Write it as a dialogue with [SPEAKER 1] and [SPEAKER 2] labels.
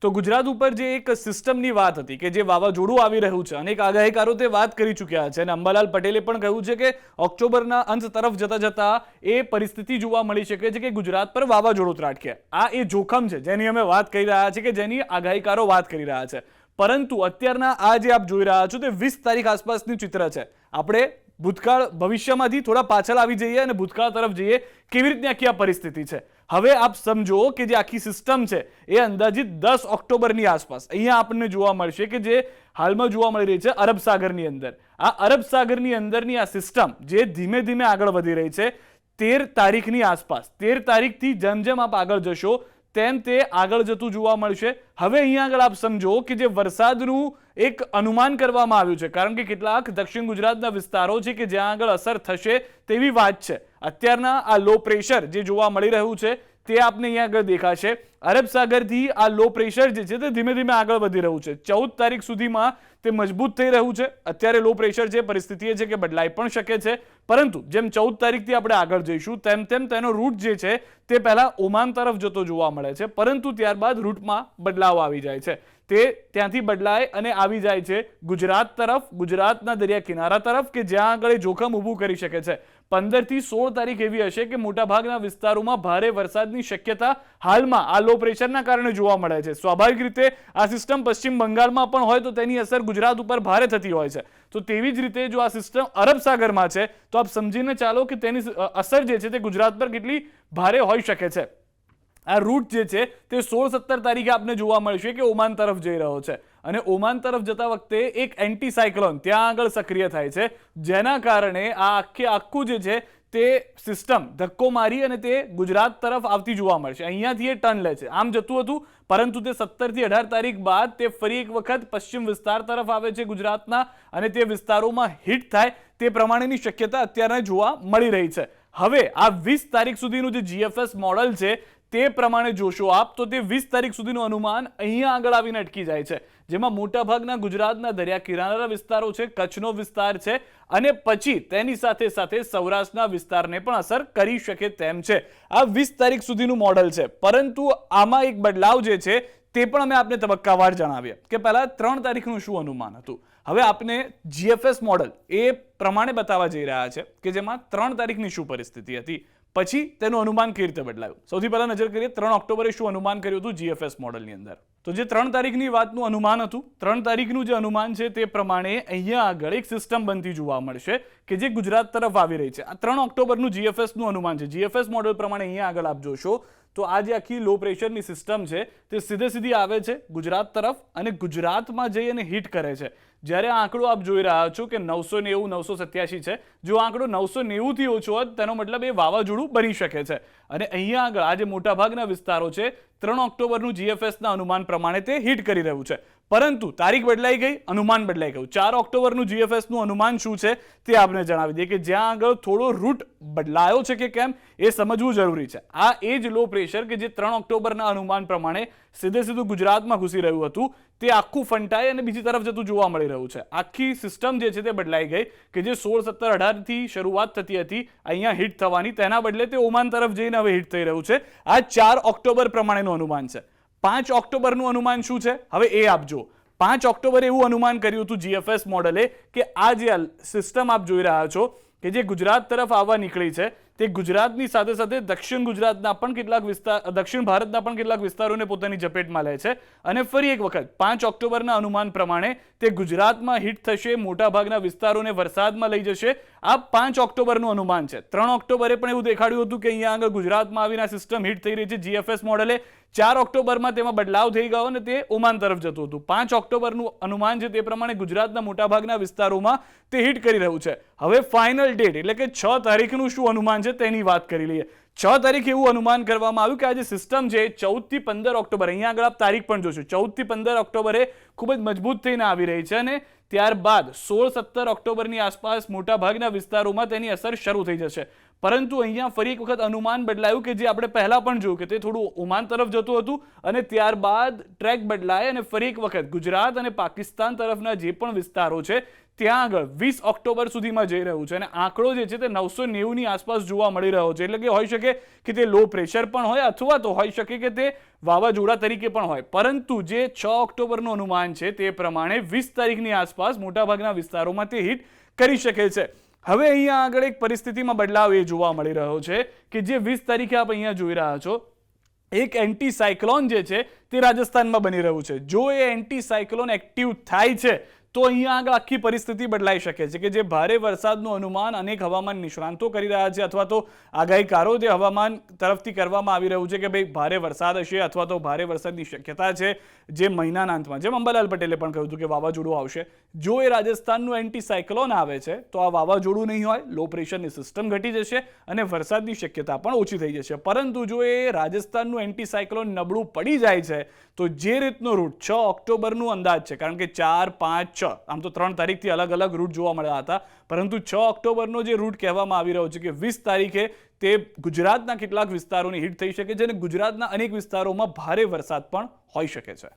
[SPEAKER 1] તો ગુજરાત ઉપર જે એક સિસ્ટમની વાત હતી કે જે વાવાઝોડું આવી રહ્યું છે, અનેક આગાહીકારો તે વાત કરી ચૂક્યા છે અને અંબાલાલ પટેલે પણ કહ્યું છે કે ઓક્ટોબરના અંત તરફ જતા જતા એ પરિસ્થિતિ જોવા મળી શકે છે કે ગુજરાત પર વાવાઝોડું ત્રાટકે. આ એ જોખમ છે જેની અમે વાત કરી રહ્યા છીએ, કે જેની આગાહીકારો વાત કરી રહ્યા છે. પરંતુ અત્યારના આ જે આપ જોઈ રહ્યા છો તે 20 તારીખ આસપાસનું ચિત્ર છે. આપણે ભૂતકાળ ભવિષ્યમાંથી થોડા પાછળ આવી જઈએ અને ભૂતકાળ તરફ જઈએ, કેવી રીતની આખી આ પરિસ્થિતિ છે. હવે આપ સમજો કે જે આખી સિસ્ટમ છે એ અંદાજિત 10 ઓક્ટોબરની આસપાસ અહીંયા આપણને જોવા મળશે કે જે હાલમાં જોવા મળી રહી છે અરબ સાગરની અંદર. આ અરબ સાગરની અંદરની આ સિસ્ટમ જે ધીમે ધીમે આગળ વધી રહી છે 13 તારીખની આસપાસ, 13 તારીખથી જેમ જેમ આપ આગળ જશો તેમ તે આગળ જતું જોવા મળશે. હવે અહીંયા આગળ આપ સમજો કે જે વરસાદનું એક અનુમાન કરવામાં આવ્યું છે, કારણ કે કેટલાક દક્ષિણ ગુજરાતના વિસ્તારો છે કે જ્યાં આગળ અસર થશે તેવી વાત છે. અત્યારના આ લો પ્રેશર જે જોવા મળી રહ્યું છે તે આપને અહીંયા આગળ દેખાશે. અરબ સાગરથી આ લો પ્રેશર જે છે તે ધીમે ધીમે આગળ વધી રહ્યું છે. 14 તારીખ સુધીમાં તે મજબૂત થઈ રહ્યું છે. અત્યારે લો પ્રેશર છે, પરિસ્થિતિ એ છે કે બદલાઈ પણ શકે છે, પરંતુ જેમ 14 તારીખથી આપણે આગળ જઈશું તેમ તેમ તેનો રૂટ જે છે તે પહેલા ઓમાન તરફ જતો જોવા મળે છે, પરંતુ ત્યારબાદ રૂટમાં બદલાવ આવી જાય છે. તે ત્યાંથી બદલાય અને આવી જાય છે ગુજરાત તરફ, ગુજરાતના દરિયા કિનારા તરફ, કે જ્યાં આગળ જોખમ ઊભું કરી શકે છે. 15 થી 16 તારીખ એવી હશે કે મોટાભાગના વિસ્તારોમાં ભારે વરસાદની શક્યતા હાલમાં આ લો પ્રેશરના કારણે જોવા મળે છે. સ્વાભાવિક રીતે આ સિસ્ટમ પશ્ચિમ બંગાળમાં પણ હોય તો તેની અસર ગુજરાત ઉપર ભારે થતી હોય છે. તો તેવી જ રીતે જો આ સિસ્ટમ અરબ સાગરમાં છે તો આપ સમજીને ચાલો કે તેની અસર જે છે તે ગુજરાત પર કેટલી ભારે હોઈ શકે છે. આ રૂટ જે છે તે 16-17 તારીખે આપને જોવા મળશે કે ઓમાન તરફ જઈ રહ્યો છે, અને ઓમાન તરફ જતા વખતે એક એન્ટી સાયક્લોન ત્યાં આગળ સક્રિય થાય છે, જેના કારણે આ આખું જે છે તે સિસ્ટમ ધક્કો મારી અને તે ગુજરાત તરફ આવતી જોવા મળશે. અહીંયાથી એ ટર્ન લે છે. આમ જતું હતું, પરંતુ તે 17 થી 18 તારીખ બાદ તે ફરી એક વખત પશ્ચિમ વિસ્તાર તરફ આવે છે ગુજરાતના, અને તે વિસ્તારોમાં હિટ થાય તે પ્રમાણેની શક્યતા અત્યારે જોવા મળી રહી છે. હવે આ 20 તારીખ સુધીનું જે જીએફએસ મોડલ છે તે પ્રમાણે જોશો આપ તો તે 20 તારીખ સુધીનું અનુમાન અહીંયા આગળ આવીને અટકી જાય છે, જેમાં મોટાભાગના ગુજરાતના દરિયા કિનારાના વિસ્તારો છે, કચ્છનો વિસ્તાર છે, અને પછી તેની સાથે સાથે સૌરાષ્ટ્રના વિસ્તારને પણ અસર કરી શકે તેમ છે. આ 20 તારીખ સુધીનું મોડલ છે, પરંતુ આમાં એક બદલાવ જે છે તે પણ અમે આપને તબક્કાવાર જણાવીએ કે પહેલા 3 તારીખનું શું અનુમાન હતું. હવે આપને જીએફએસ મોડલ એ પ્રમાણે બતાવવા જઈ રહ્યા છે કે જેમાં 3 તારીખની શું પરિસ્થિતિ હતી, પછી તેનું અનુમાન કેવી રીતે બદલાયું. સૌથી પહેલા નજર કરીએ 3 ઓક્ટોબરે શું અનુમાન કર્યું હતું જીએફએસ મોડલની અંદર. તો જે 3 તારીખની વાતનું અનુમાન હતું, 3 તારીખનું જે અનુમાન છે તે પ્રમાણે અહીંયા આગળ એક સિસ્ટમ બનતી જોવા મળશે કે જે ગુજરાત તરફ આવી રહી છે. આ 3 ઓક્ટોબરનું જીએફએસનું અનુમાન છે. જીએફએસ મોડલ પ્રમાણે અહીંયા આગળ આપ જોશો તો આ જે આખી લો પ્રેશરની સિસ્ટમ છે તે સીધી આવે છે ગુજરાત તરફ અને ગુજરાતમાં જઈ અને હિટ કરે છે. જ્યારે આ આંકડો આપ જોઈ રહ્યા છો કે 990 987 છે, જો આંકડો 990 થી ઓછો હોત તેનો મતલબ એ વાવાઝોડું બની શકે છે. અને અહીંયા આગળ આ જે મોટાભાગના વિસ્તારો છે 3 ઓક્ટોબરનું જીએફએસના અનુમાન પ્રમાણે તે હિટ કરી રહ્યું છે, પરંતુ તારીખ બદલાઈ ગઈ, અનુમાન બદલાઈ ગયું. 4 ઓક્ટોબરનું જીએફએસનું અનુમાન શું છે તે આપને જણાવી દઈએ કે જ્યાં આગળ થોડો રૂટ બદલાયો છે કે કેમ એ સમજવું જરૂરી છે. આ એ જ લો પ્રેશર કે જે 3 ઓક્ટોબરના અનુમાન પ્રમાણે સીધું ગુજરાતમાં ઘૂસી રહ્યું હતું તે આખું ફંટાઈ અને બીજી તરફ જતું જોવા મળી રહ્યું છે. આખી સિસ્ટમ જે છે તે બદલાઈ ગઈ કે જે 16, 17, 18 થી શરૂઆત થતી હતી અહીંયા હિટ થવાની, તેના બદલે તે ઓમાન તરફ જઈને હવે હિટ થઈ રહ્યું છે. આ 4 ઓક્ટોબર પ્રમાણેનું અનુમાન છે. 5 ઓક્ટોબરનું અનુમાન શું છે હવે એ આપજો. 5 ઓક્ટોબરે એવું અનુમાન કર્યું હતું જીએફએસ મોડલે કે આ જે સિસ્ટમ આપ જોઈ રહ્યા છો કે જે ગુજરાત તરફ આવવા નીકળી છે તે ગુજરાતની સાથે સાથે દક્ષિણ ગુજરાતના પણ કેટલાક વિસ્તાર, દક્ષિણ ભારતના પણ કેટલાક વિસ્તારોને પોતાની ઝપેટમાં લે છે, અને ફરી એક વખત 5 ઓક્ટોબરના અનુમાન પ્રમાણે તે ગુજરાતમાં હિટ થશે, મોટાભાગના વિસ્તારોને વરસાદમાં લઈ જશે. આ 5 ઓક્ટોબરનું અનુમાન છે. 3 ઓક્ટોબરે પણ એવું દેખાડ્યું હતું કે અહીંયા આગળ ગુજરાતમાં આવીને સિસ્ટમ હિટ થઈ રહી છે જીએફએસ મોડલે. 4 ઓક્ટોબરમાં તેમાં બદલાવ થઈ ગયો અને તે ઓમાન તરફ જતું હતું. 5 ઓક્ટોબરનું અનુમાન છે તે પ્રમાણે ગુજરાતના મોટાભાગના વિસ્તારોમાં તે હિટ કરી રહ્યું છે. હવે ફાઇનલ ડેટ એટલે કે 6 તારીખનું શું અનુમાન છે તેની વાત કરી લઈએ. 6 તારીખ એવું અનુમાન કરવામાં આવ્યું કે આ જે સિસ્ટમ છે 14 થી 15 ઓક્ટોબર, અહીંયા આગળ આપ તારીખ પણ જોશો, 14 થી 15 ઓક્ટોબરે ખૂબ જ મજબૂત થઈને આવી રહી છે, અને ત્યારબાદ 16-17 ઓક્ટોબરની આસપાસ મોટાભાગના વિસ્તારોમાં તેની અસર શરૂ થઈ જશે. પરંતુ અહીંયા ફરી એક વખત અનુમાન બદલાયું કે જે આપણે પહેલા પણ જોયું કે તે થોડું ઓમાન તરફ જતું હતું અને ત્યારબાદ ટ્રેક બદલાય અને ફરી એક વખત ગુજરાત અને પાકિસ્તાન તરફના જે પણ વિસ્તારો છે ત્યાં આગળ 20 ઓક્ટોબર સુધીમાં જઈ રહ્યું છે અને આંકડો જે છે તે 990ની આસપાસ જોવા મળી રહ્યો છે. એટલે કે હોઈ શકે કે તે લો પ્રેશર પણ હોય અથવા તો હોઈ શકે કે તે વાવાઝોડા તરીકે પણ હોય. પરંતુ જે 6 ઓક્ટોબરનું અનુમાન છે તે પ્રમાણે 20 તારીખની આસપાસ મોટાભાગના વિસ્તારોમાં તે હિટ કરી શકે છે. હવે અહીંયા આગળ એક પરિસ્થિતિમાં બદલાવ એ જોવા મળી રહ્યો છે કે જે 20 તારીખે આપ અહીંયા જોઈ રહ્યા છો એક એન્ટી સાયક્લોન જે છે તે રાજસ્થાનમાં બની રહ્યું છે. જો એ એન્ટી સાયક્લોન એક્ટિવ થાય છે તો અહીંયા આગળ આખી પરિસ્થિતિ બદલાઈ શકે છે કે જે ભારે વરસાદનું અનુમાન અનેક હવામાન નિષ્ણાંતો કરી રહ્યા છે અથવા તો આગાહીકારો જે હવામાન તરફથી કરવામાં આવી રહ્યું છે કે ભાઈ ભારે વરસાદ હશે અથવા તો ભારે વરસાદની શક્યતા છે જે મહિનાના અંતમાં, જેમ અંબાલાલ પટેલે પણ કહ્યું હતું કે વાવાઝોડું આવશે. જો એ રાજસ્થાનનું એન્ટી સાયક્લોન આવે છે તો આ વાવાઝોડું નહીં હોય, લો પ્રેશરની સિસ્ટમ ઘટી જશે અને વરસાદની શક્યતા પણ ઓછી થઈ જશે. પરંતુ જો એ રાજસ્થાનનું એન્ટી સાયક્લોન નબળું પડી જાય છે તો જે રીતનો રૂટ 6 ઓક્ટોબરનું અંદાજ છે, કારણ કે 4, 5, 6 આમ તો 3 તારીખથી અલગ અલગ રૂટ જોવા મળ્યા હતા, પરંતુ 6 ઓક્ટોબરનો જે રૂટ કહેવામાં આવી રહ્યો છે કે 20 તારીખે તે ગુજરાતના કેટલાક વિસ્તારોની હિટ થઈ શકે છે અને ગુજરાતના અનેક વિસ્તારોમાં ભારે વરસાદ પણ હોઈ શકે છે.